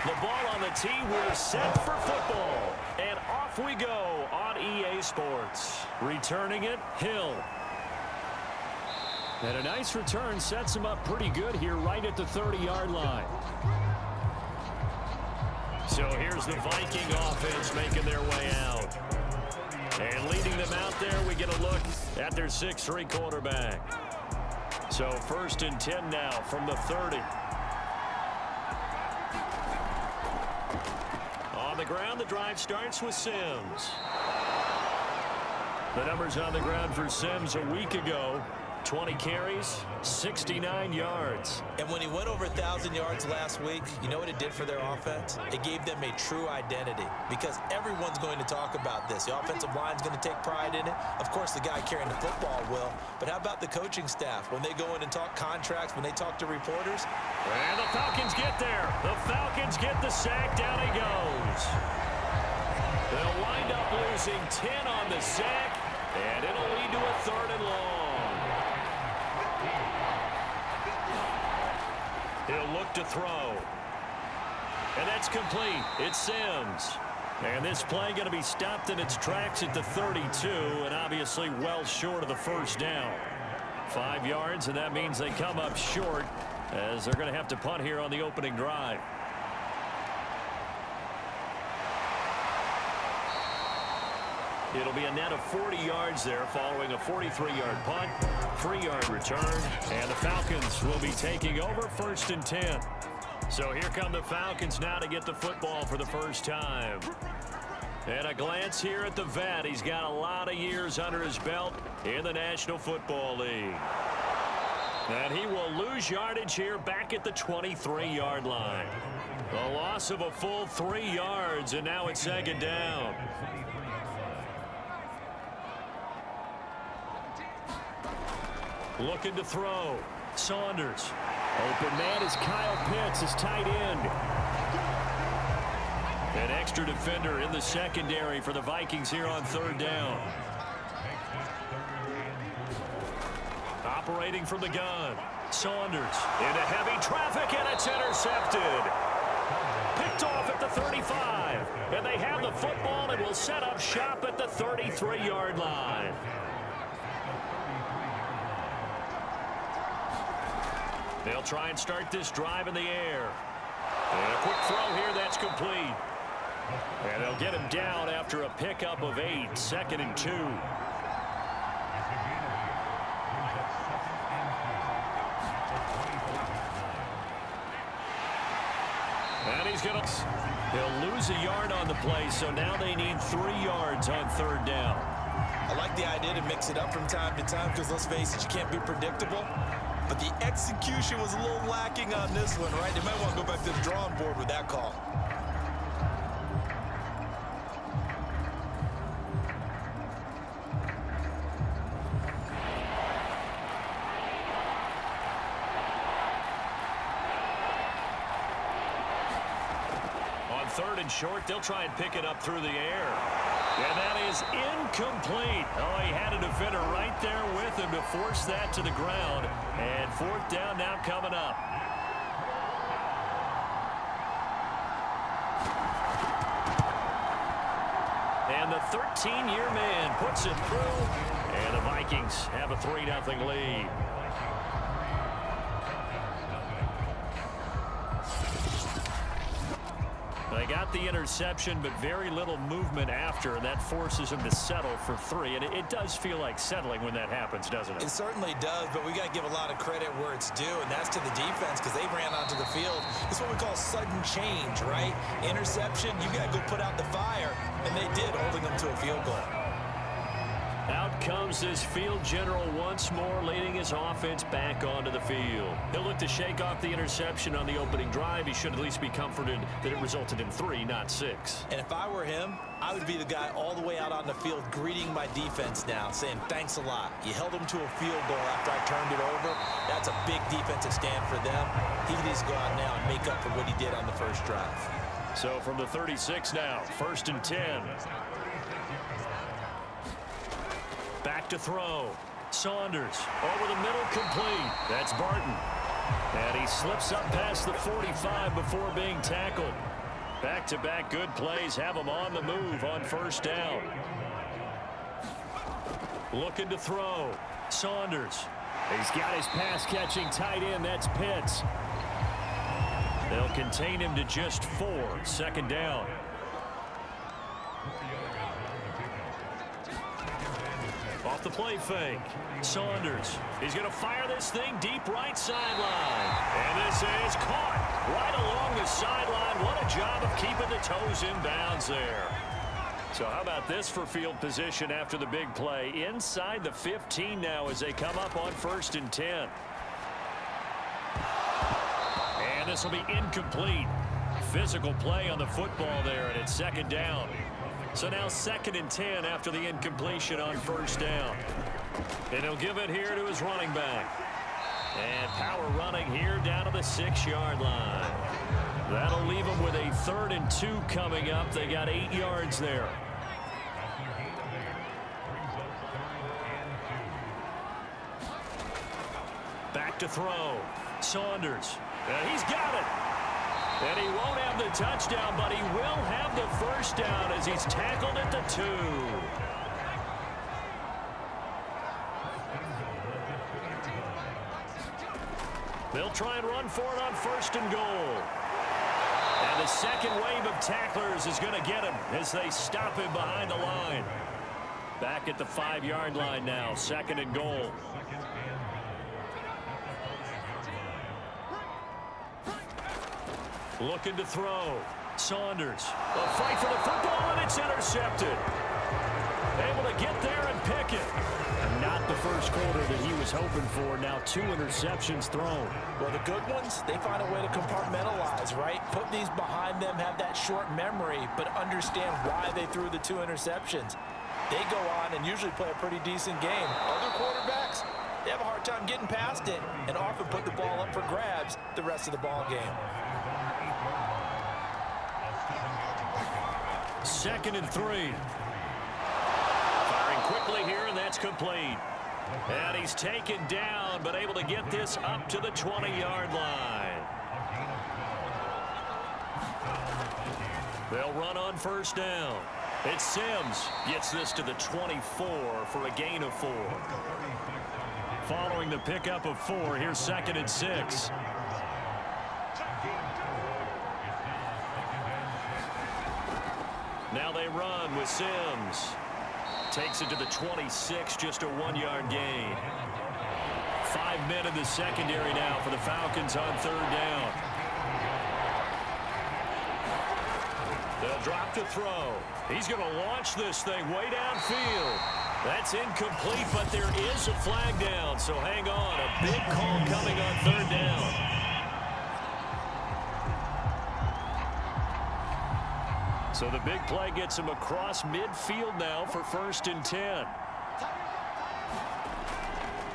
The ball on the tee. We're set for football. And off we go on EA Sports. Returning it, Hill. And a nice return sets him up pretty good here right at the 30-yard line. So here's the Viking offense making their way out. And leading them out there, we get a look at their 6'3" quarterback. So 1st and 10 now from the 30. On the ground, the drive starts with Sims. The numbers on the ground for Sims a week ago. 20 carries, 69 yards. And when he went over 1,000 yards last week, you know what it did for their offense? It gave them a true identity because everyone's going to talk about this. The offensive line's going to take pride in it. Of course, the guy carrying the football will. But how about the coaching staff? When they go in and talk contracts, when they talk to reporters? And the Falcons get there. The Falcons get the sack. Down he goes. They'll wind up losing 10 on the sack, and it'll lead to a 3rd and long. He'll look to throw. And that's complete. It's Sims. And this play going to be stopped in its tracks at the 32, and obviously well short of the 1st down. 5 yards, and that means they come up short as they're going to have to punt here on the opening drive. It'll be a net of 40 yards there following a 43-yard punt, 3-yard return, and the Falcons will be taking over 1st and 10. So here come the Falcons now to get the football for the first time. And a glance here at the vet. He's got a lot of years under his belt in the National Football League. And he will lose yardage here back at the 23-yard line. A loss of a full 3 yards, and now it's 2nd down. Looking to throw. Saunders. Open man is Kyle Pitts, his tight end. An extra defender in the secondary for the Vikings here on 3rd down. Operating from the gun. Saunders into heavy traffic, and it's intercepted. Picked off at the 35. And they have the football and will set up shop at the 33-yard line. They'll try and start this drive in the air. And a quick throw here, that's complete. And they'll get him down after a pickup of 8, 2nd and 2. And he's going to... He'll lose a yard on the play, so now they need 3 yards on 3rd down. I like the idea to mix it up from time to time because, let's face it, you can't be predictable. But the execution was a little lacking on this one, right? They might want to go back to the drawing board with that call. On 3rd and short, they'll try and pick it up through the air. And that is incomplete. Oh, he had a defender right there with him to force that to the ground. And 4th down now coming up. And the 13-year man puts it through. And the Vikings have a 3-0 lead. They got the interception, but very little movement after, and that forces them to settle for 3. And it does feel like settling when that happens, doesn't it? It certainly does, but we got to give a lot of credit where it's due, and that's to the defense because they ran onto the field. It's what we call sudden change, right? Interception, you got to go put out the fire, and they did, holding them to a field goal. Out comes this field general once more, leading his offense back onto the field. He'll look to shake off the interception on the opening drive. He should at least be comforted that it resulted in 3, not 6. And if I were him, I would be the guy all the way out on the field greeting my defense now, saying thanks a lot. You held them to a field goal after I turned it over. That's a big defensive stand for them. He needs to go out now and make up for what he did on the first drive. So from the 36 now, 1st and 10. Back to throw. Saunders over the middle, complete. That's Barton. And he slips up past the 45 before being tackled. Back-to-back good plays have him on the move on first down. Looking to throw. Saunders. He's got his pass-catching tight end. That's Pitts. They'll contain him to just 4. Second down. Off the play fake. Saunders. He's going to fire this thing deep right sideline. And this is caught right along the sideline. What a job of keeping the toes in bounds there. So how about this for field position after the big play? Inside the 15 now as they come up on 1st and 10. And this will be incomplete. Physical play on the football there, and it's second down. So now 2nd and 10 after the incompletion on first down. And he'll give it here to his running back. And power running here down to the 6-yard line. That'll leave them with a 3rd and 2 coming up. They got 8 yards there. Back to throw. Saunders. And he's got it. And he won't have the touchdown, but he will have the first down as he's tackled at the 2. They'll try and run for it on 1st and goal. And the second wave of tacklers is going to get him as they stop him behind the line. Back at the 5-yard line now, 2nd and goal. Looking to throw. Saunders. A fight for the football, and it's intercepted. Able to get there and pick it. And not the first quarter that he was hoping for. Now 2 interceptions thrown. Well, the good ones, they find a way to compartmentalize, right? Put these behind them, have that short memory, but understand why they threw the 2 interceptions. They go on and usually play a pretty decent game. Other quarterbacks, they have a hard time getting past it and often put the ball up for grabs the rest of the ball game. 2nd and 3. Firing quickly here, and that's complete. And he's taken down, but able to get this up to the 20-yard line. They'll run on first down. It's Sims. Gets this to the 24 for a gain of 4. Following the pickup of 4, here's 2nd and 6. Now they run with Sims. Takes it to the 26, just a 1-yard gain. 5 men in the secondary now for the Falcons on 3rd down. They'll drop to throw. He's going to launch this thing way downfield. That's incomplete, but there is a flag down, so hang on. A big call coming on 3rd down. So the big play gets him across midfield now for 1st and 10.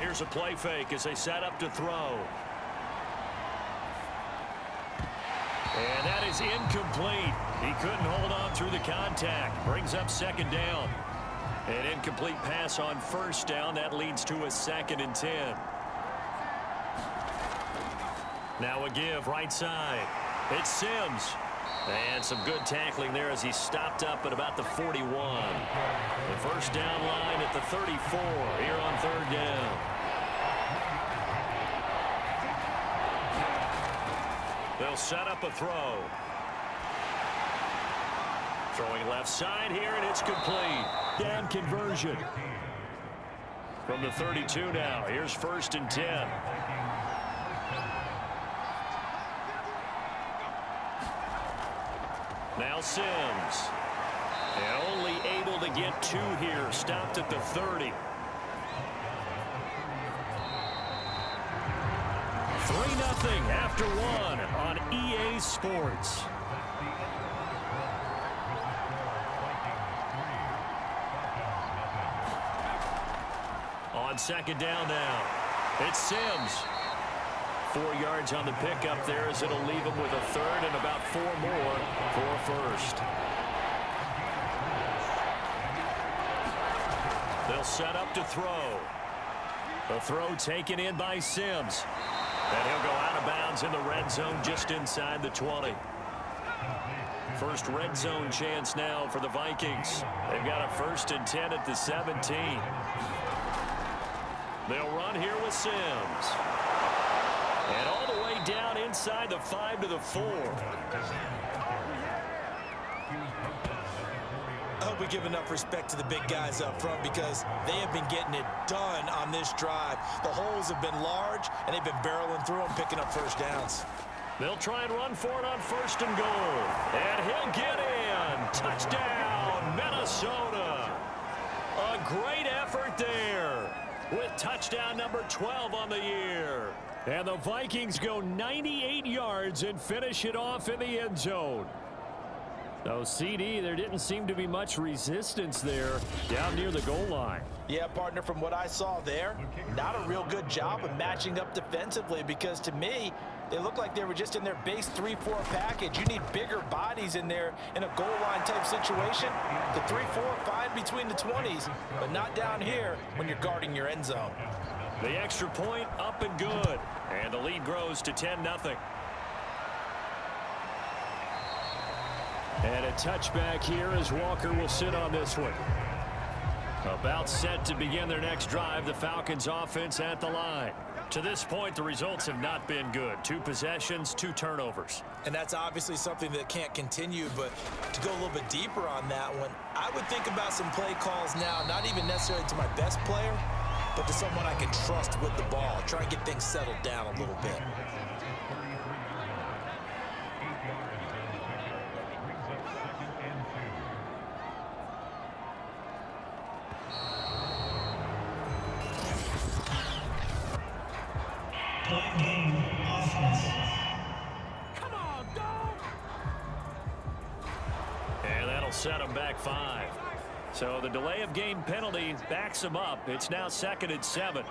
Here's a play fake as they set up to throw. And that is incomplete. He couldn't hold on through the contact. Brings up 2nd down. An incomplete pass on 1st down. That leads to a 2nd and 10. Now a give right side. It's Sims. And some good tackling there as he stopped up at about the 41. The first down line at the 34 here on 3rd down. They'll set up a throw. Throwing left side here, and it's complete. Down conversion. From the 32 now, here's 1st and 10. Now Sims. And only able to get 2 here. Stopped at the 30. 3-0 after 1 on EA Sports. On 2nd down now. It's Sims. 4 yards on the pickup there as it'll leave him with a 3rd and about 4 more for 1st. They'll set up to throw. The throw taken in by Sims. And he'll go out of bounds in the red zone just inside the 20. First red zone chance now for the Vikings. They've got a 1st and 10 at the 17. They'll run here with Sims. And all the way down inside the 5 to the 4. I hope we give enough respect to the big guys up front because they have been getting it done on this drive. The holes have been large, and they've been barreling through them, picking up first downs. They'll try and run for it on 1st and goal. And he'll get in. Touchdown, Minnesota. A great effort there with touchdown number 12 on the year. And the Vikings go 98 yards and finish it off in the end zone. So, CD, there didn't seem to be much resistance there down near the goal line. Yeah, partner, from what I saw there, not a real good job of matching up defensively because, to me, they look like they were just in their base 3-4 package. You need bigger bodies in there in a goal line type situation. The 3-4, fine between the 20s, but not down here when you're guarding your end zone. The extra point up and good. And the lead grows to 10-0. And a touchback here as Walker will sit on this one. About set to begin their next drive, the Falcons offense at the line. To this point, the results have not been good. 2 possessions, 2 turnovers. And that's obviously something that can't continue, but to go a little bit deeper on that one, I would think about some play calls now, not even necessarily to my best player, but to someone I can trust with the ball. Try and get things settled down a little bit. And that'll set them back 5. So the delay of game penalty backs them up. It's now 2nd and 7.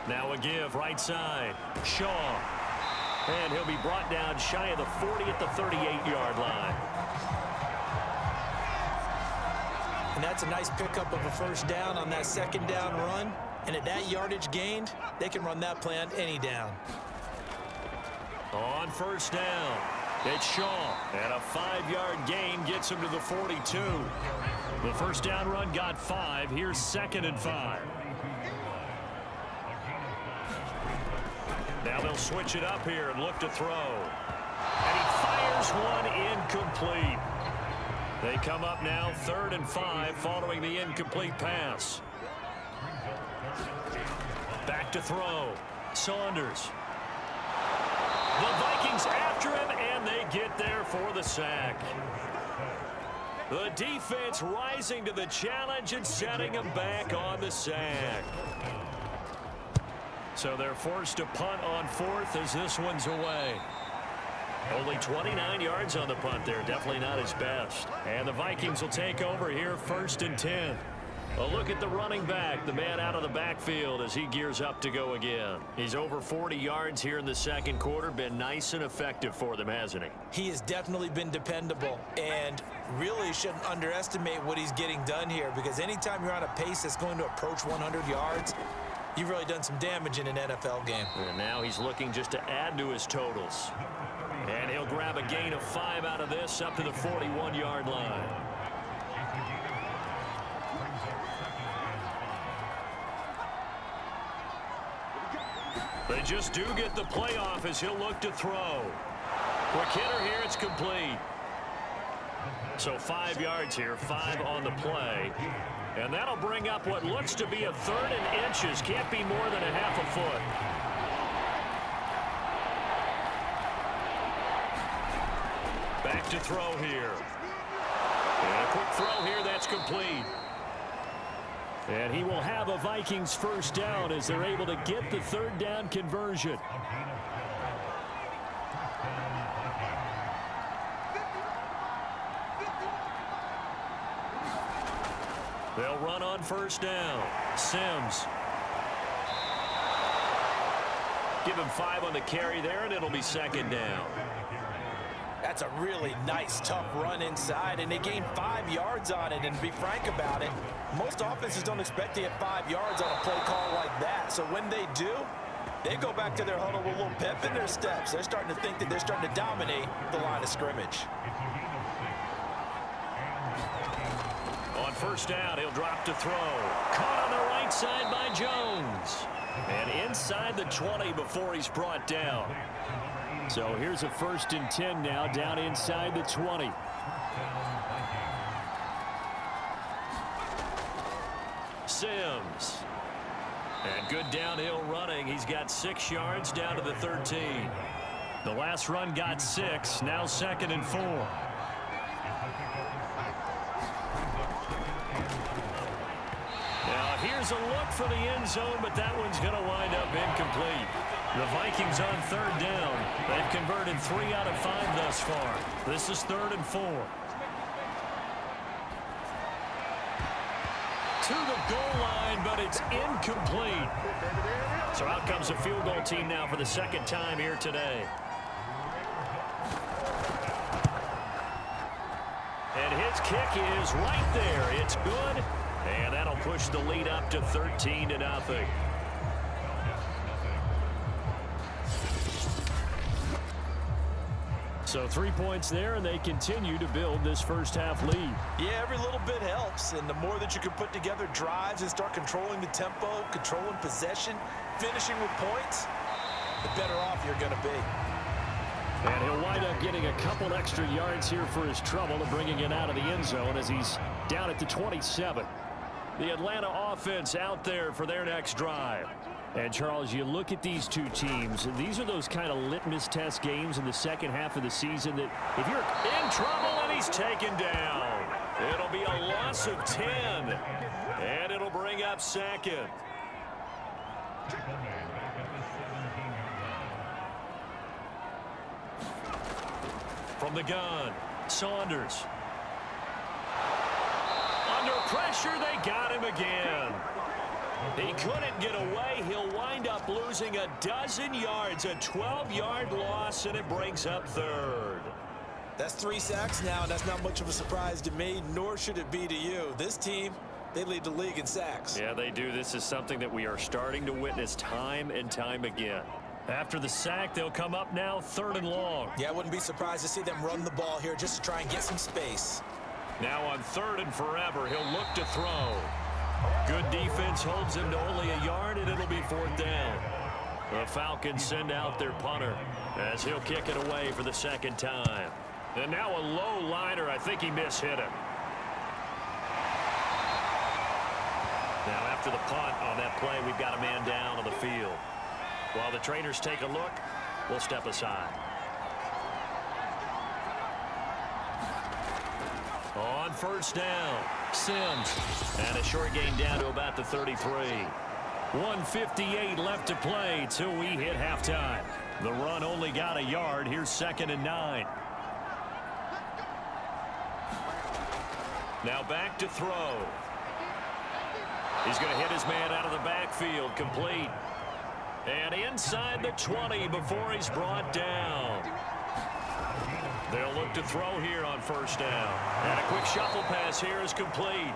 Now a give right side. Shaw. And he'll be brought down shy of the 40 at the 38-yard line. And that's a nice pickup of a first down on that 2nd down run. And at that yardage gained, they can run that play on any down. On 1st down, it's Shaw. And a 5-yard gain gets him to the 42. The 1st down run got 5. Here's 2nd and 5. Now they'll switch it up here and look to throw. And he fires one incomplete. They come up now 3rd and 5 following the incomplete pass. Back to throw. Saunders. The Vikings after him, and they get there for the sack. The defense rising to the challenge and setting them back on the sack. So they're forced to punt on 4th as this one's away. Only 29 yards on the punt there. Definitely not his best. And the Vikings will take over here 1st and 10. A look at the running back, the man out of the backfield as he gears up to go again. He's over 40 yards here in the 2nd quarter. Been nice and effective for them, hasn't he? He has definitely been dependable and really shouldn't underestimate what he's getting done here because anytime you're on a pace that's going to approach 100 yards, you've really done some damage in an NFL game. And now he's looking just to add to his totals. And he'll grab a gain of 5 out of this up to the 41-yard line. They just do get the playoff as he'll look to throw. Quick hitter here, it's complete. So 5 yards here, 5 on the play. And that'll bring up what looks to be a 3rd and inches. Can't be more than a half a foot. Back to throw here. And a quick throw here, that's complete. And he will have a Vikings 1st down as they're able to get the 3rd down conversion. They'll run on 1st down. Sims. Give him 5 on the carry there, and it'll be 2nd down. That's a really nice, tough run inside, and they gained 5 yards on it. And to be frank about it, most offenses don't expect to get 5 yards on a play call like that. So when they do, They go back to their huddle with a little pep in their steps. They're starting to think that they're starting to dominate the line of scrimmage. On first down, he'll drop to throw. Caught on the right side by Jones. And inside the 20 before he's brought down. So here's a 1st and 10 now, down inside the 20. Sims. And good downhill running. He's got 6 yards down to the 13. The last run got 6. Now 2nd and 4. Now here's a look for the end zone, but that one's going to wind up incomplete. The Vikings on 3rd down. They've converted 3 out of 5 thus far. This is 3rd and 4. To the goal line, but it's incomplete. So out comes the field goal team now for the 2nd time here today. And his kick is right there. It's good. And that'll push the lead up to 13-0. So 3 points there, and they continue to build this first half lead. Yeah, every little bit helps, and the more that you can put together drives and start controlling the tempo, controlling possession, finishing with points, the better off you're going to be. And he'll wind up getting a couple extra yards here for his trouble and bringing it out of the end zone as he's down at the 27. The Atlanta offense out there for their next drive. And, Charles, you look at these two teams, and these are those kind of litmus test games in the second half of the season that if you're in trouble and he's taken down, it'll be a loss of 10, and it'll bring up 2nd. From the gun, Saunders. Under pressure, they got him again. He couldn't get away. He'll wind up losing a dozen yards, a 12-yard loss, and it brings up 3rd. That's 3 sacks now, and that's not much of a surprise to me, nor should it be to you. This team, they lead the league in sacks. Yeah, they do. This is something that we are starting to witness time and time again. After the sack, they'll come up now 3rd and long. Yeah, I wouldn't be surprised to see them run the ball here just to try and get some space. Now on 3rd and forever, he'll look to throw. Good defense holds him to only a yard, and it'll be 4th down. The Falcons send out their punter as he'll kick it away for the 2nd time. And now a low liner. I think he mishit him. Now after the punt on that play, we've got a man down on the field. While the trainers take a look, we'll step aside. On 1st down, Sims. And a short gain down to about the 33. 1:58 left to play till we hit halftime. The run only got a yard. Here's 2nd and 9. Now back to throw. He's going to hit his man out of the backfield. Complete. And inside the 20 before he's brought down. They'll look to throw here on 1st down. And a quick shuffle pass here is complete.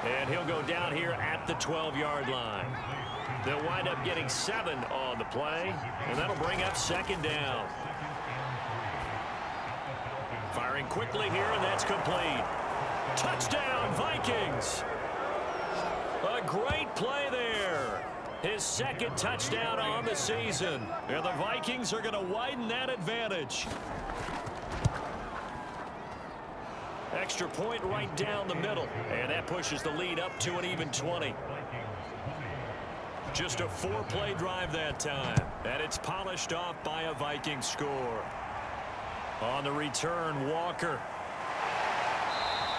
And he'll go down here at the 12-yard line. They'll wind up getting 7 on the play, and that'll bring up 2nd down. Firing quickly here, and that's complete. Touchdown, Vikings! A great play there. His 2nd touchdown on the season. And the Vikings are going to widen that advantage. Extra point right down the middle. And that pushes the lead up to an even 20. Just a 4-play drive that time. And it's polished off by a Viking score. On the return, Walker.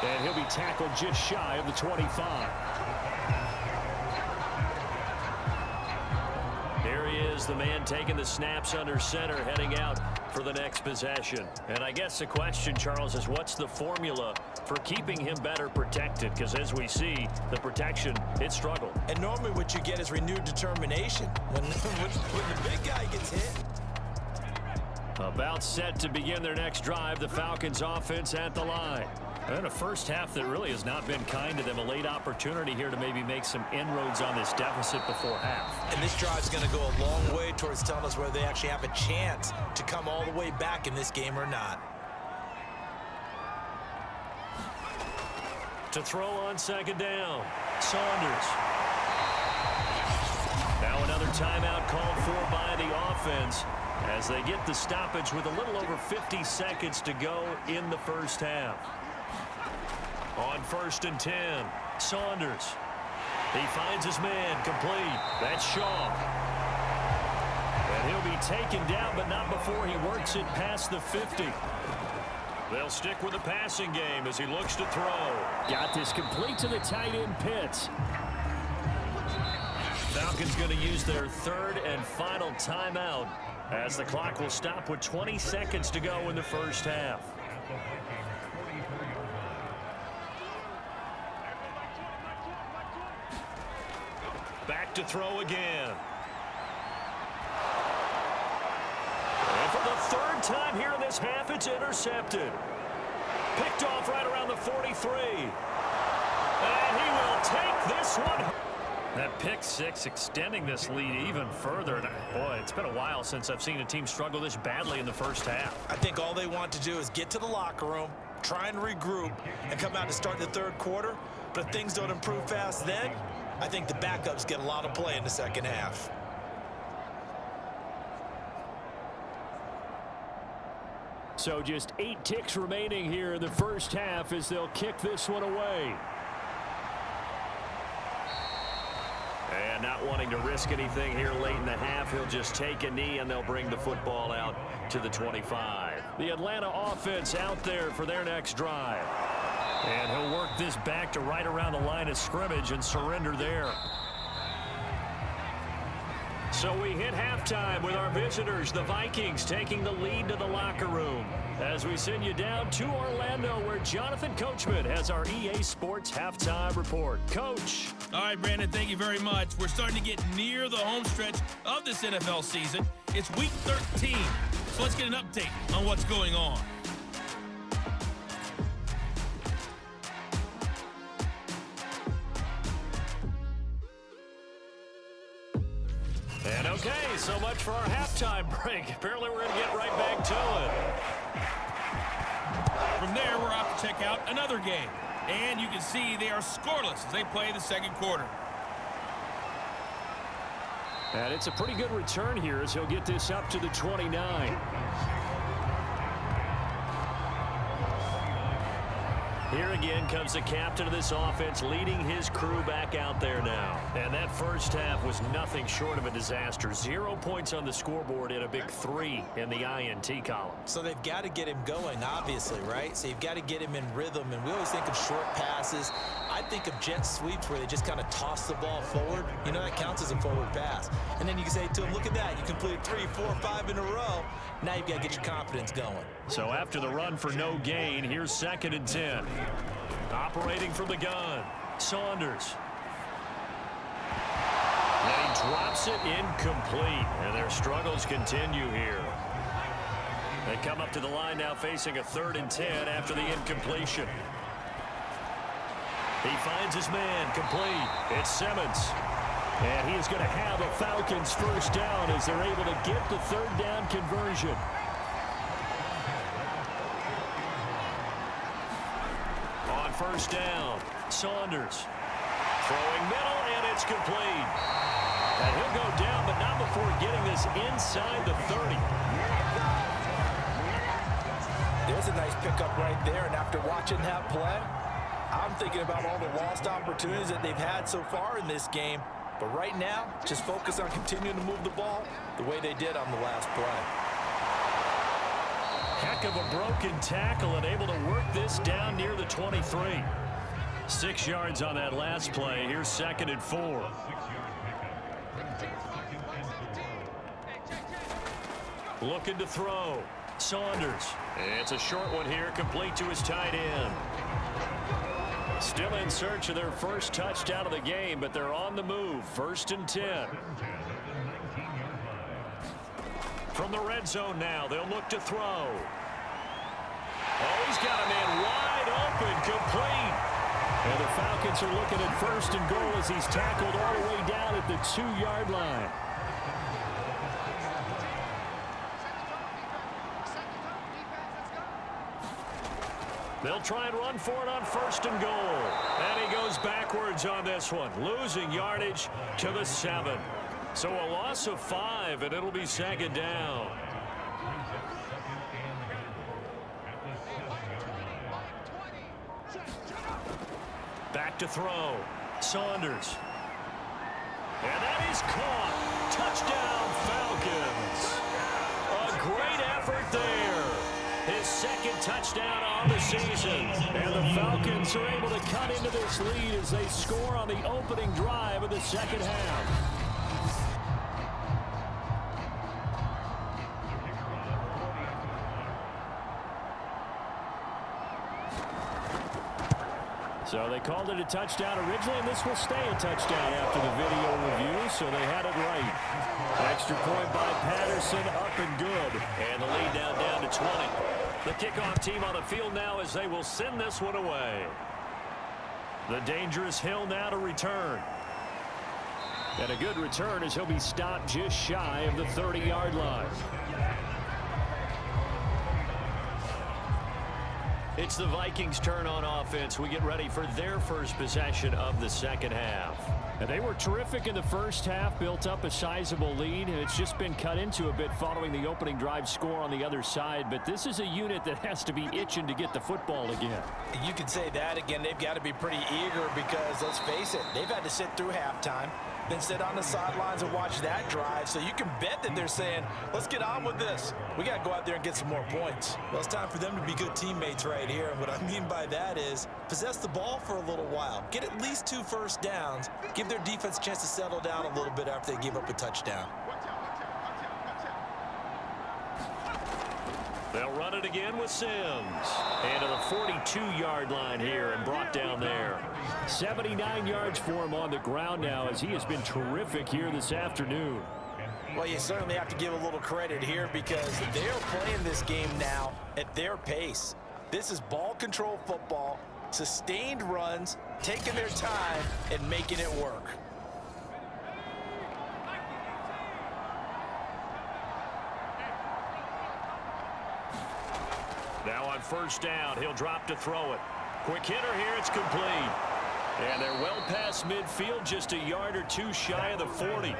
And he'll be tackled just shy of the 25. Here he is, the man taking the snaps under center, heading out for the next possession. And I guess the question, Charles, is what's the formula for keeping him better protected? Because as we see, the protection, it struggled. And normally what you get is renewed determination. When the big guy gets hit. About set to begin their next drive, the Falcons offense at the line. And a first half that really has not been kind to them. A late opportunity here to maybe make some inroads on this deficit before half. And this drive is going to go a long way towards telling us whether they actually have a chance to come all the way back in this game or not. To throw on second down, Saunders. Now another timeout called for by the offense as they get the stoppage with a little over 50 seconds to go in the first half. On 1st and 10, Saunders. He finds his man complete. That's Shaw. And he'll be taken down, but not before he works it past the 50. They'll stick with the passing game as he looks to throw. Got this complete to the tight end Pitts. Falcons going to use their third and final timeout as the clock will stop with 20 seconds to go in the first half. Back to throw again. And for the third time here in this half, it's intercepted. Picked off right around the 43. And he will take this one. That pick six extending this lead even further. And boy, it's been a while since I've seen a team struggle this badly in the first half. I think all they want to do is get to the locker room, try and regroup, and come out to start the third quarter. But if things don't improve fast then, I think the backups get a lot of play in the second half. So just 8 ticks remaining here in the first half as they'll kick this one away. And not wanting to risk anything here late in the half, he'll just take a knee and they'll bring the football out to the 25. The Atlanta offense out there for their next drive. And he'll work this back to right around the line of scrimmage and surrender there. So we hit halftime with our visitors, the Vikings, taking the lead to the locker room. As we send you down to Orlando, where Jonathan Coachman has our EA Sports halftime report. Coach. All right, Brandon, thank you very much. We're starting to get near the home stretch of this NFL season. It's week 13, so let's get an update on what's going on. And okay, so much for our halftime break. Apparently we're going to get right back to it. From there, we're off to check out another game. And you can see they are scoreless as they play the second quarter. And it's a pretty good return here as he'll get this up to the 29. Here again comes the captain of this offense, leading his crew back out there now. And that first half was nothing short of a disaster. 0 points on the scoreboard and a big 3 in the INT column. So they've got to get him going, obviously, right? So you've got to get him in rhythm. And we always think of short passes. I think of jet sweeps where they just kind of toss the ball forward. You know, that counts as a forward pass. And then you can say to him, look at that. You completed 3, 4, 5 in a row. Now you've got to get your confidence going. So after the run for no gain, here's 2nd and 10. Operating from the gun, Saunders. And he drops it incomplete, and their struggles continue here. They come up to the line now facing a 3rd and 10 after the incompletion. He finds his man complete. It's Simmons. And he is going to have a Falcons first down as they're able to get the 3rd down conversion. On 1st down, Saunders throwing middle, and it's complete. And he'll go down, but not before getting this inside the 30. There's a nice pickup right there, and after watching that play, I'm thinking about all the lost opportunities that they've had so far in this game. But right now, just focus on continuing to move the ball the way they did on the last play. Heck of a broken tackle and able to work this down near the 23. 6 yards on that last play. Here's 2nd and 4. Looking to throw. Saunders. It's a short one here, complete to his tight end. Still in search of their first touchdown of the game, but they're on the move. 1st and 10. From the red zone now, they'll look to throw. Oh, he's got a man wide open, complete. And the Falcons are looking at first and goal as he's tackled all the way down at the 2-yard line. They'll try and run for it on first and goal. And he goes backwards on this one, losing yardage to the 7. So a loss of 5, and it'll be second down. Back to throw. Saunders. And that is caught. Touchdown, Falcons. A great effort there. His second touchdown on the season. And the Falcons are able to cut into this lead as they score on the opening drive of the second half. So they called it a touchdown originally, and this will stay a touchdown after the video review, so they had it right. Extra point by Patterson, up and good. And the lead now down to 20. The kickoff team on the field now as they will send this one away. The dangerous Hill now to return. And a good return as he'll be stopped just shy of the 30-yard line. It's the Vikings' turn on offense. We get ready for their first possession of the second half. And they were terrific in the first half, built up a sizable lead, and it's just been cut into a bit following the opening drive score on the other side. But this is a unit that has to be itching to get the football again. You can say that again. They've got to be pretty eager because, let's face it, they've had to sit through halftime, then sit on the sidelines and watch that drive. So you can bet that they're saying, let's get on with this. We got to go out there and get some more points. Well, it's time for them to be good teammates right here. And what I mean by that is possess the ball for a little while. Get at least 2 first downs. Give their defense a chance to settle down a little bit after they give up a touchdown. They'll run it again with Sims. And to the 42-yard line here and brought down there. 79 yards for him on the ground now as he has been terrific here this afternoon. Well, you certainly have to give a little credit here because they're playing this game now at their pace. This is ball control football, sustained runs, taking their time and making it work. Now on first down, he'll drop to throw it. Quick hitter here, it's complete. And they're well past midfield, just a yard or two shy of the 40.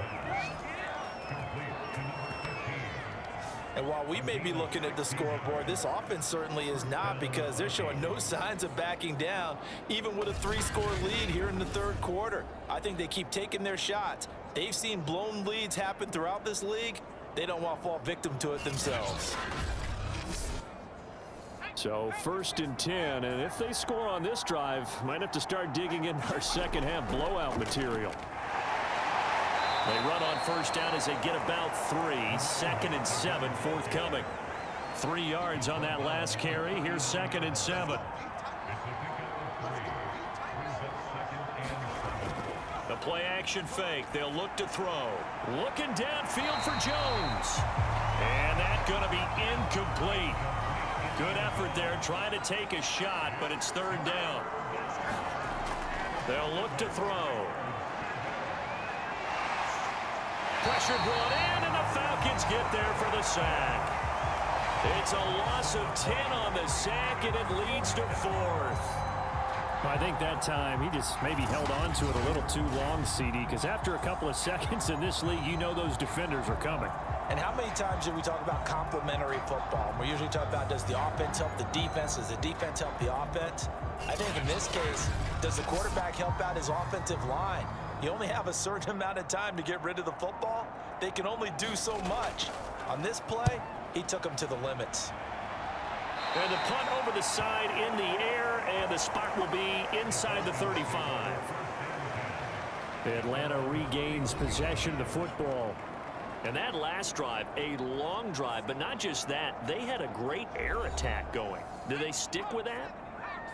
And while we may be looking at the scoreboard, this offense certainly is not because they're showing no signs of backing down, even with a 3-score lead here in the third quarter. I think they keep taking their shots. They've seen blown leads happen throughout this league. They don't want to fall victim to it themselves. So first and 10, and if they score on this drive, might have to start digging in our second half blowout material. They run on first down as they get about 3. Second and 7 forthcoming. 3 yards on that last carry. Here's second and 7. The play action fake. They'll look to throw. Looking downfield for Jones. And that's going to be incomplete. Good effort there, trying to take a shot, but it's third down. They'll look to throw. Pressure brought in, and the Falcons get there for the sack. It's a loss of 10 on the sack, and it leads to 4th. I think that time he just maybe held on to it a little too long, CD, because after a couple of seconds in this league, you know those defenders are coming. And how many times do we talk about complementary football? We usually talk about, does the offense help the defense? Does the defense help the offense? I think in this case, does the quarterback help out his offensive line? You only have a certain amount of time to get rid of the football. They can only do so much. On this play, he took them to the limits. And the punt over the side in the air, and the spot will be inside the 35. Atlanta regains possession of the football. And that last drive, a long drive, but not just that. They had a great air attack going. Do they stick with that?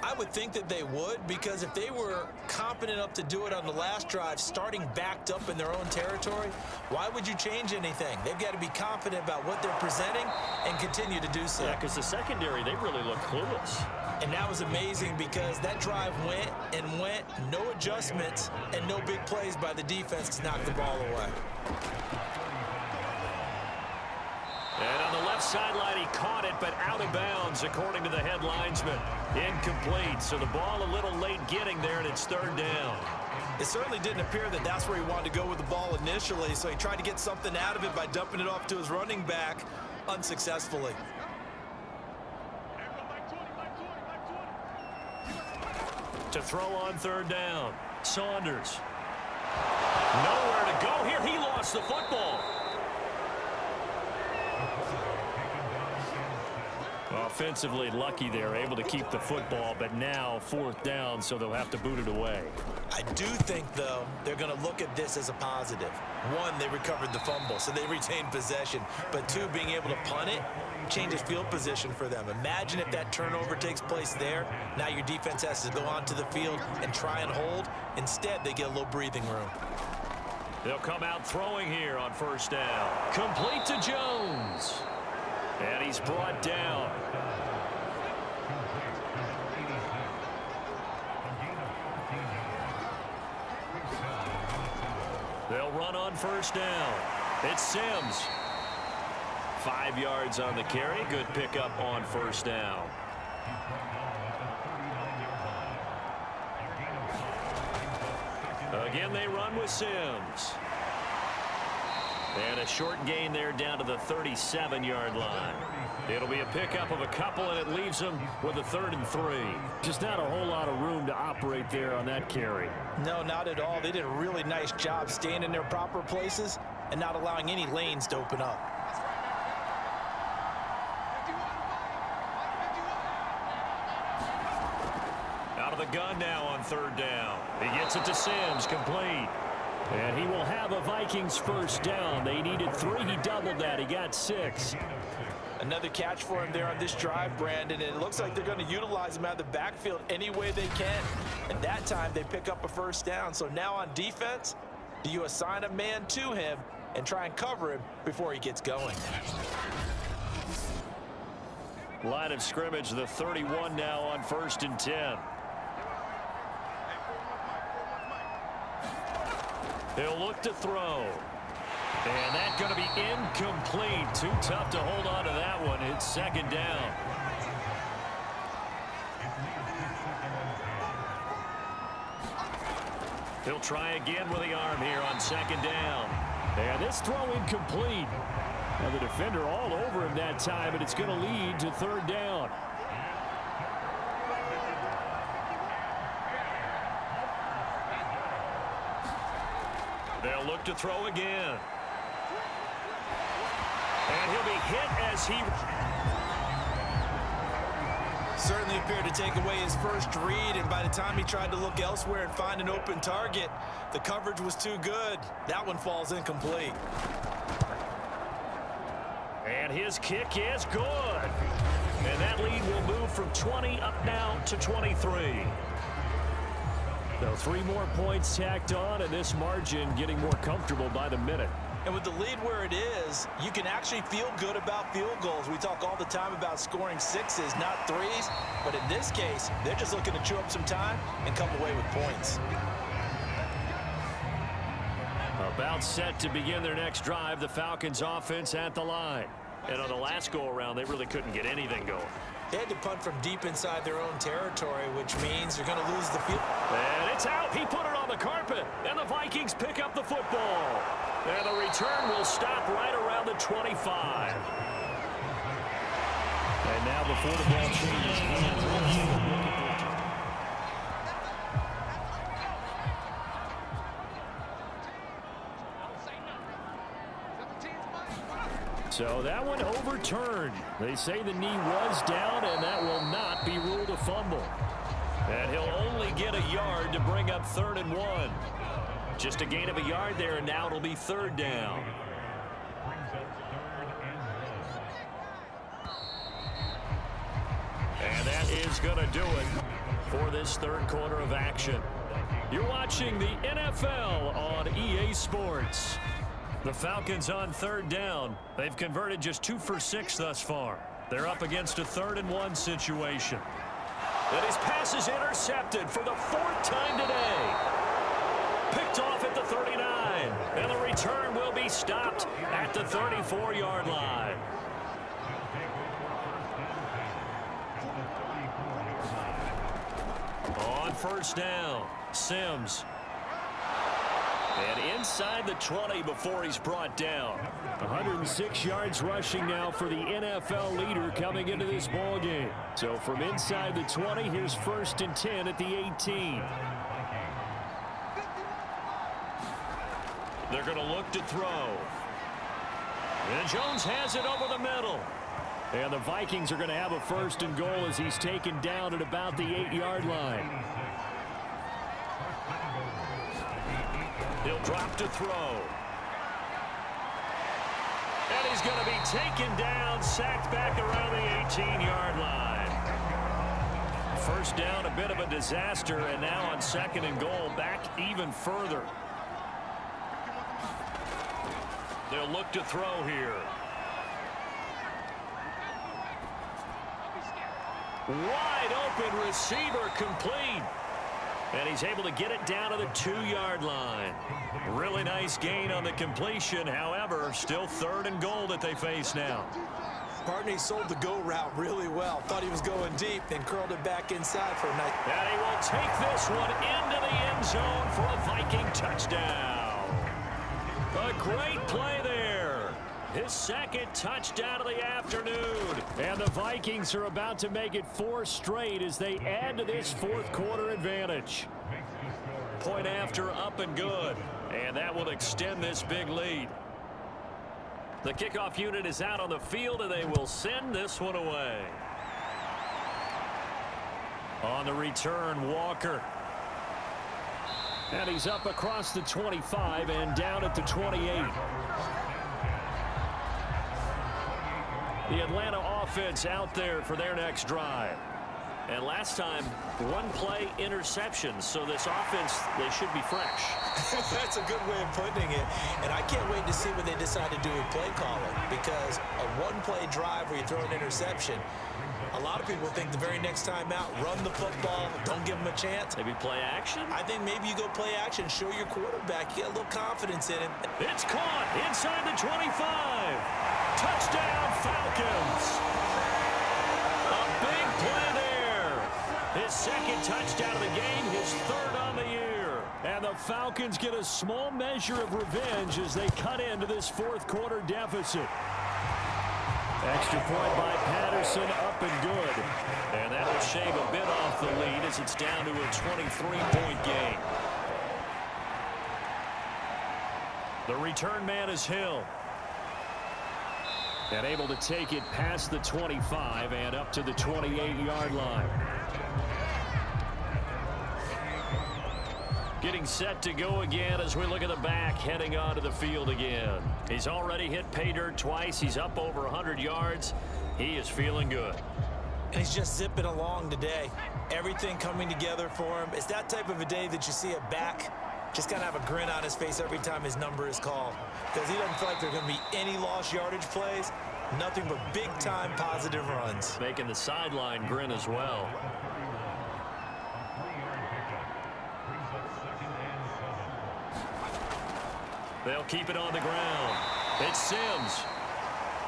I would think that they would, because if they were competent enough to do it on the last drive, starting backed up in their own territory, why would you change anything? They've got to be confident about what they're presenting and continue to do so. Yeah, because the secondary, they really look clueless. And that was amazing because that drive went and went, no adjustments, and no big plays by the defense to knock the ball away. And on the left sideline, he caught it, but out of bounds, according to the head linesman. Incomplete, so the ball a little late getting there, and it's third down. It certainly didn't appear that that's where he wanted to go with the ball initially, so he tried to get something out of it by dumping it off to his running back unsuccessfully. To throw on third down, Saunders. Nowhere to go here. He lost the football. Offensively lucky there, able to keep the football, but now fourth down, so they'll have to boot it away. I do think, though, they're going to look at this as a positive. One, they recovered the fumble, so they retained possession. But two, being able to punt it changes field position for them. Imagine if that turnover takes place there. Now your defense has to go onto the field and try and hold. Instead, they get a little breathing room. They'll come out throwing here on first down. Complete to Jones. And he's brought down. They'll run on first down. It's Sims. 5 yards on the carry. Good pickup on first down. Again, they run with Sims. And a short gain there down to the 37-yard line. It'll be a pickup of a couple, and it leaves them with a 3rd and 3. Just not a whole lot of room to operate there on that carry. No, not at all. They did a really nice job staying in their proper places and not allowing any lanes to open up. Out of the gun now on third down. He gets it to Sims, complete. And he will have a Vikings first down. They needed 3. He doubled that. He got 6. Another catch for him there on this drive, Brandon. And it looks like they're going to utilize him out of the backfield any way they can. And that time they pick up a first down. So now on defense, do you assign a man to him and try and cover him before he gets going? Line of scrimmage, the 31 now on 1st and 10. He'll look to throw. And that's going to be incomplete. Too tough to hold on to that one. It's second down. He'll try again with the arm here on second down. And this throw incomplete. Now the defender all over him that time, and it's going to lead to 3rd down. They'll look to throw again. And he'll be hit as he... Certainly appeared to take away his first read, and by the time he tried to look elsewhere and find an open target, the coverage was too good. That one falls incomplete. And his kick is good. And that lead will move from 20 up now to 23. So 3 more points tacked on, and this margin getting more comfortable by the minute. And with the lead where it is, you can actually feel good about field goals. We talk all the time about scoring 6s, not 3s. But in this case, they're just looking to chew up some time and come away with points. About set to begin their next drive, the Falcons offense at the line. And on the last go-around, they really couldn't get anything going. They had to punt from deep inside their own territory, which means they're going to lose the field. And it's out. He put it on the carpet. And the Vikings pick up the football. And the return will stop right around the 25. And now before the ball changes hands, so that one overturned. They say the knee was down, and that will not be ruled a fumble. And he'll only get a yard to bring up 3rd and 1. Just a gain of a yard there, and now it'll be 3rd down. And that is going to do it. for this third quarter of action. You're watching the NFL on EA Sports. The Falcons on third down. They've converted just 2 for 6 thus far. They're up against a 3rd-and-1 situation. And his pass is intercepted for the 4th time today. Picked off at the 39. And the return will be stopped at the 34-yard line. On first down, Sims. And inside the 20 before he's brought down. 106 yards rushing now for the NFL leader coming into this ball game. So from inside the 20, here's 1st and 10 at the 18. They're going to look to throw. And Jones has it over the middle. And the Vikings are going to have a 1st and goal as he's taken down at about the 8-yard line. He'll drop to throw. And he's going to be taken down, sacked back around the 18-yard line. First down, a bit of a disaster, and now on 2nd and goal, back even further. They'll look to throw here. Wide open receiver complete. And he's able to get it down to the 2-yard line. Really nice gain on the completion. However, still 3rd and goal that they face now. Partney sold the go route really well. Thought he was going deep, then curled it back inside for a nice. And he will take this one into the end zone for a Viking touchdown. A great play there. His 2nd touchdown of the afternoon. And the Vikings are about to make it 4 straight as they add to this 4th quarter advantage. Point after up and good. And that will extend this big lead. The kickoff unit is out on the field, and they will send this one away. On the return, Walker. And he's up across the 25 and down at the 28. The Atlanta offense out there for their next drive. And last time, 1-play interception. So this offense, they should be fresh. That's a good way of putting it. And I can't wait to see what they decide to do with play calling. Because a 1-play drive where you throw an interception, a lot of people think the very next time out, run the football, don't give them a chance. Maybe play action? I think maybe you go play action, show your quarterback, you get a little confidence in him. It's caught inside the 25. Touchdown, Falcons. A big play there. His 2nd touchdown of the game, his 3rd on the year. And the Falcons get a small measure of revenge as they cut into this 4th quarter deficit. Extra point by Patterson, up and good. And that will shave a bit off the lead as it's down to a 23-point game. The return man is Hill. And able to take it past the 25 and up to the 28-yard line. Getting set to go again as we look at the back heading onto the field again. He's already hit pay dirt twice. He's up over 100 yards. He is feeling good. And he's just zipping along today. Everything coming together for him. It's that type of a day that you see a back just kind of have a grin on his face every time his number is called. Because he doesn't feel like there are going to be any lost yardage plays. Nothing but big-time positive runs. Making the sideline grin as well. They'll keep it on the ground. It's Sims.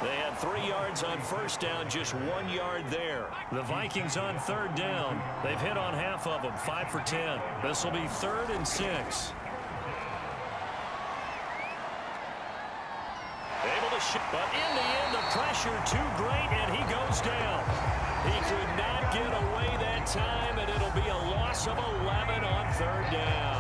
They had 3 yards on first down, just 1 yard there. The Vikings on 3rd down. They've hit on half of them, 5 for 10. This will be 3rd and 6. Able to shoot, but in the end, the pressure too great, and he goes down. He could not get away that time, and it'll be a loss of 11 on 3rd down.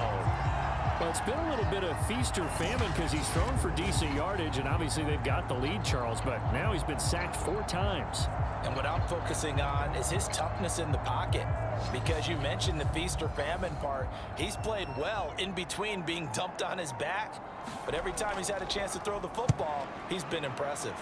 Well, it's been a little bit of feast or famine because he's thrown for decent yardage, and obviously they've got the lead, Charles, but now he's been sacked 4 times. And what I'm focusing on is his toughness in the pocket. Because you mentioned the feast or famine part. He's played well in between being dumped on his back. But every time he's had a chance to throw the football, he's been impressive.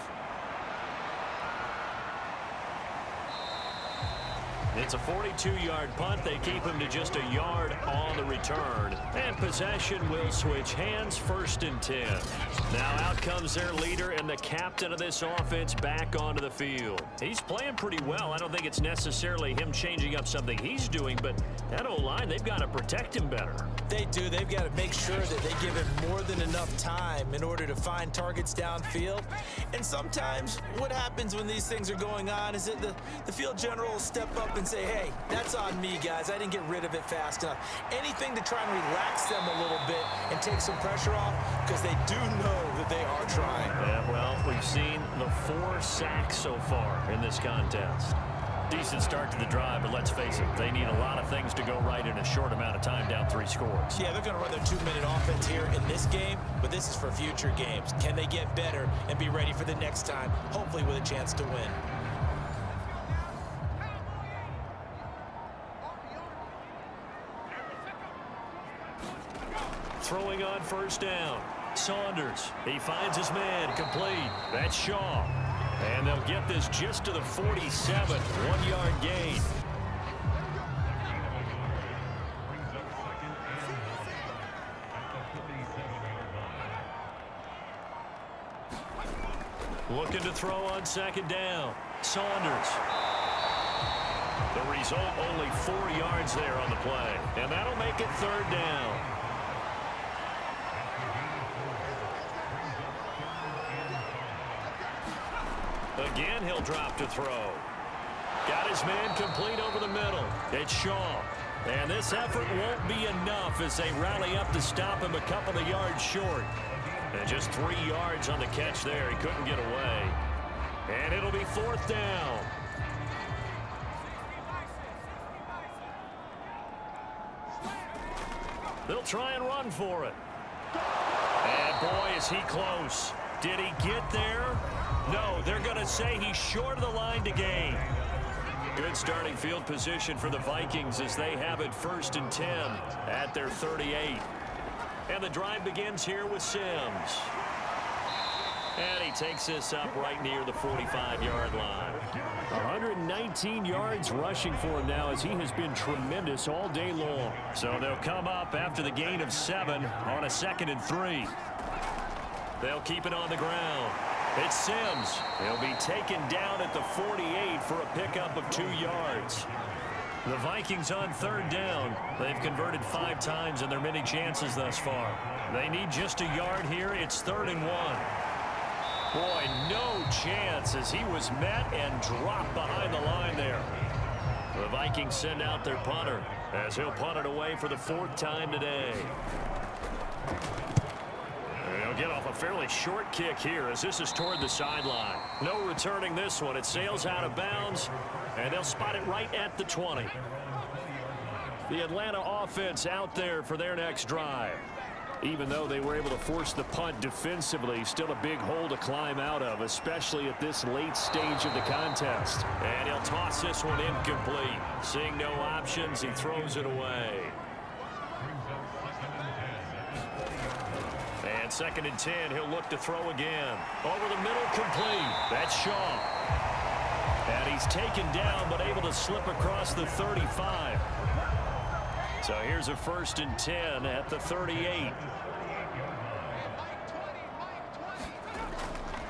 It's a 42-yard punt. They keep him to just a yard on the return. And possession will switch hands, 1st and 10. Now out comes their leader and the captain of this offense back onto the field. He's playing pretty well. I don't think it's necessarily him changing up something he's doing, but that O-line, they've got to protect him better. They do. They've got to make sure that they give him more than enough time in order to find targets downfield. And sometimes what happens when these things are going on is that the field general will step up and say, hey, that's on me, guys. I didn't get rid of it fast enough. Anything to try and relax them a little bit and take some pressure off, because they do know that they are trying. Yeah, well, we've seen the 4 sacks so far in this contest. Decent start to the drive, but let's face it, they need a lot of things to go right in a short amount of time, down 3 scores. Yeah, they're going to run their 2-minute offense here in this game, but this is for future games. Can they get better and be ready for the next time, hopefully with a chance to win? Throwing on 1st down. Saunders, he finds his man, complete. That's Shaw. And they'll get this just to the 47, 1-yard gain. Looking to throw on 2nd down. Saunders. The result, only 4 yards there on the play. And that'll make it 3rd down. Again, he'll drop to throw. Got his man complete over the middle. It's Shaw. And this effort won't be enough as they rally up to stop him a couple of yards short. And just 3 yards on the catch there. He couldn't get away. And it'll be 4th down. They'll try and run for it. And boy, is he close. Did he get there? No, they're going to say he's short of the line to gain. Good starting field position for the Vikings as they have it 1st and 10 at their 38. And the drive begins here with Sims. And he takes this up right near the 45-yard line. 119 yards rushing for him now as he has been tremendous all day long. So they'll come up after the gain of 7 on a 2nd and 3. They'll keep it on the ground. It's Sims. He'll be taken down at the 48 for a pickup of 2 yards. The Vikings on 3rd down. They've converted 5 times in their many chances thus far. They need just a yard here. It's 3rd and 1. Boy, no chance as he was met and dropped behind the line there. The Vikings send out their punter as he'll punt it away for the 4th time today. They'll get off a fairly short kick here as this is toward the sideline. No returning this one. It sails out of bounds, and they'll spot it right at the 20. The Atlanta offense out there for their next drive. Even though they were able to force the punt defensively, still a big hole to climb out of, especially at this late stage of the contest. And he'll toss this one incomplete. Seeing no options, he throws it away. And 2nd and 10, he'll look to throw again. Over the middle, complete. That's Shaw. And he's taken down, but able to slip across the 35. So here's a 1st and 10 at the 38.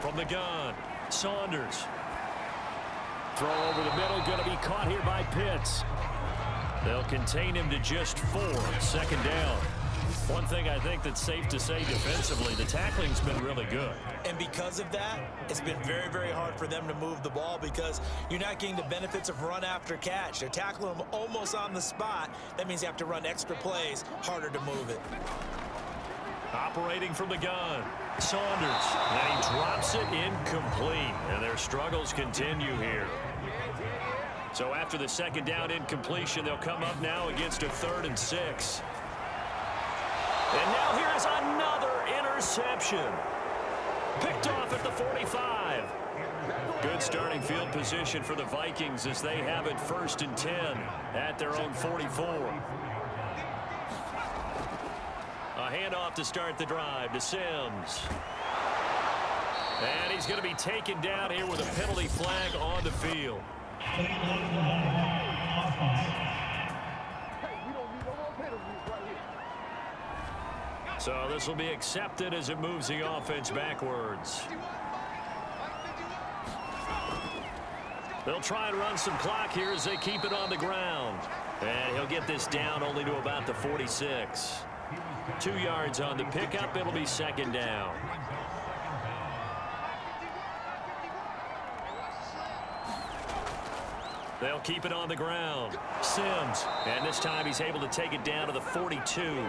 From the gun, Saunders. Throw over the middle, going to be caught here by Pitts. They'll contain him to just 4, 2nd down. One thing I think that's safe to say defensively, the tackling's been really good. And because of that, it's been very, very hard for them to move the ball because you're not getting the benefits of run after catch. They're tackling them almost on the spot. That means you have to run extra plays, harder to move it. Operating from the gun, Saunders. And he drops it incomplete. And their struggles continue here. So after the 2nd down incompletion, they'll come up now against a 3rd and 6. And now here is another interception. Picked off at the 45. Good starting field position for the Vikings as they have it 1st and 10 at their own 44. A handoff to start the drive to Sims. And he's going to be taken down here with a penalty flag on the field. So this will be accepted as it moves the offense backwards. They'll try and run some clock here as they keep it on the ground. And he'll get this down only to about the 46. 2 yards on the pickup. It'll be second down. They'll keep it on the ground. Sims. And this time he's able to take it down to the 42.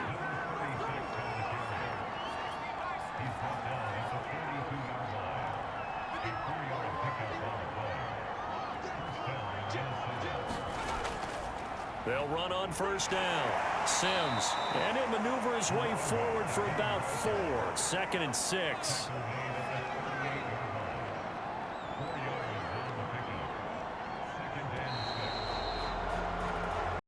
They'll run on first down. Sims. And he'll maneuver his way forward for about 4. 2nd and 6.